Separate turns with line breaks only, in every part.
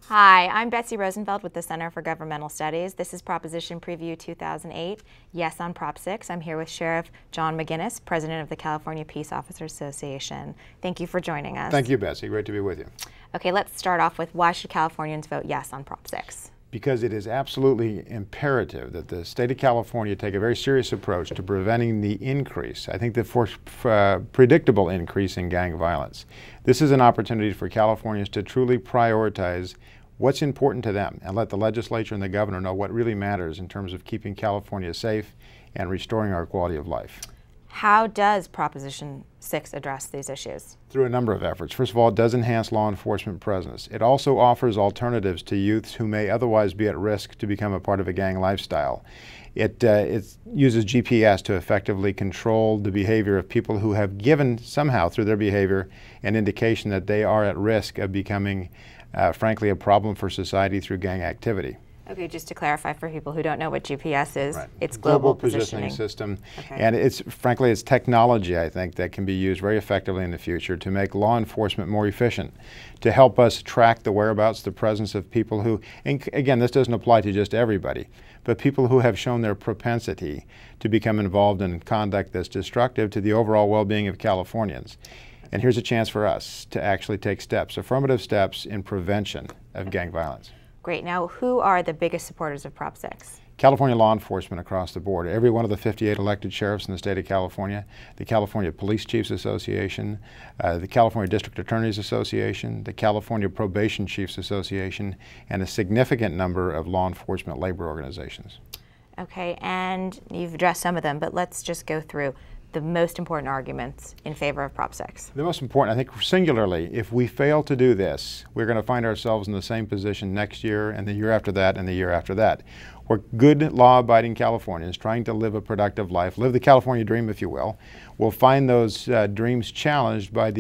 Hi, I'm Betsy Rosenfeld with the Center for Governmental Studies. This is Proposition Preview 2008, Yes on Prop 6. I'm here with Sheriff John McGinnis, President of the California Peace Officers Association. Thank you for joining us.
Thank you, Betsy. Great to be with you.
Okay, let's start off with why should Californians vote yes on Prop 6?
Because it is absolutely imperative that the state of California take a very serious approach to preventing the increase, I think the predictable increase in gang violence. This is an opportunity for Californians to truly prioritize what's important to them and let the legislature and the governor know what really matters in terms of keeping California safe and restoring our quality of life.
How does Proposition 6 address these issues?
Through a number of efforts. First of all, it does enhance law enforcement presence. It also offers alternatives to youths who may otherwise be at risk to become a part of a gang lifestyle. It uses GPS to effectively control the behavior of people who have given somehow through their behavior an indication that they are at risk of becoming, frankly, a problem for society through gang activity.
Okay, just to clarify for people who don't know what GPS is,
Right.
It's global positioning
system.
Okay.
And it's, frankly, it's technology, I think, that can be used very effectively in the future to make law enforcement more efficient, to help us track the whereabouts, the presence of people who, and again, this doesn't apply to just everybody, but people who have shown their propensity to become involved in conduct that's destructive to the overall well-being of Californians. And here's a chance for us to actually take steps, affirmative steps in prevention of gang violence.
Great. Now, who are the biggest supporters of Prop 6?
California law enforcement across the board. Every one of the 58 elected sheriffs in the state of California, the California Police Chiefs Association, the California District Attorneys Association, the California Probation Chiefs Association, and a significant number of law enforcement labor organizations.
Okay, and you've addressed some of them, but let's just go through the most important arguments in favor of Prop 6.
The most important, I think, singularly, if we fail to do this, we're going to find ourselves in the same position next year and the year after that and the year after that. We're good, law-abiding Californians trying to live a productive life, live the California dream, if you will. We'll find those dreams challenged by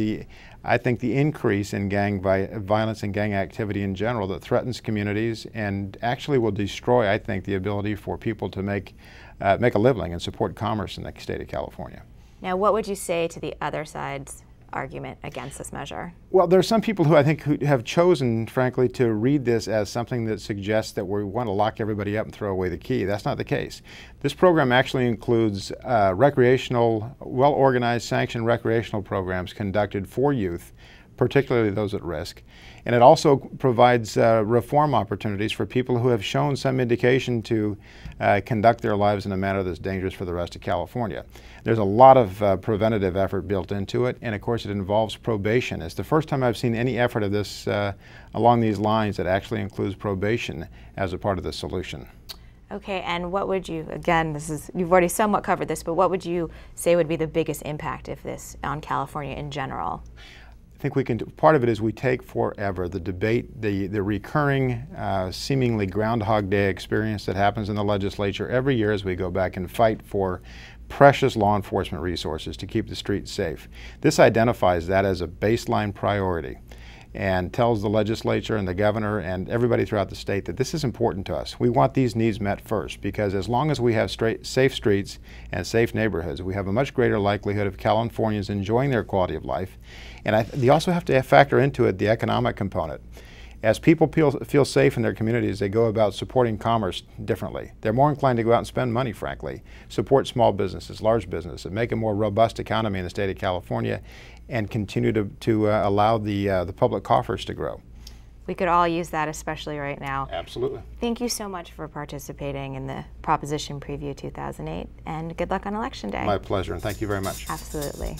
I think, the increase in gang violence and gang activity in general that threatens communities and actually will destroy, I think, the ability for people to make a living and support commerce in the state of California.
Now, what would you say to the other side's argument against this measure?
Well, there are some people who I think who have chosen, frankly, to read this as something that suggests that we want to lock everybody up and throw away the key. That's not the case. This program actually includes recreational, well-organized, sanctioned recreational programs conducted for youth, particularly those at risk. And it also provides reform opportunities for people who have shown some indication to conduct their lives in a manner that's dangerous for the rest of California. There's a lot of preventative effort built into it, and of course it involves probation. It's the first time I've seen any effort of this along these lines that actually includes probation as a part of the solution.
Okay, and what would you, again, you've already somewhat covered this, but what would you say would be the biggest impact of this on California in general?
I think we can, part of it is we take forever the debate, the recurring, seemingly Groundhog Day experience that happens in the legislature every year as we go back and fight for precious law enforcement resources to keep the streets safe. This identifies that as a baseline priority and tells the legislature and the governor and everybody throughout the state that this is important to us. We want these needs met first, because as long as we have safe streets and safe neighborhoods, we have a much greater likelihood of Californians enjoying their quality of life. And you also have to factor into it the economic component. As people feel safe in their communities, they go about supporting commerce differently. They're more inclined to go out and spend money, frankly, support small businesses, large businesses, and make a more robust economy in the state of California, and continue to allow the public coffers to grow.
We could all use that, especially right now.
Absolutely.
Thank you so much for participating in the Proposition Preview 2008, and good luck on Election Day.
My pleasure, and thank you very much.
Absolutely.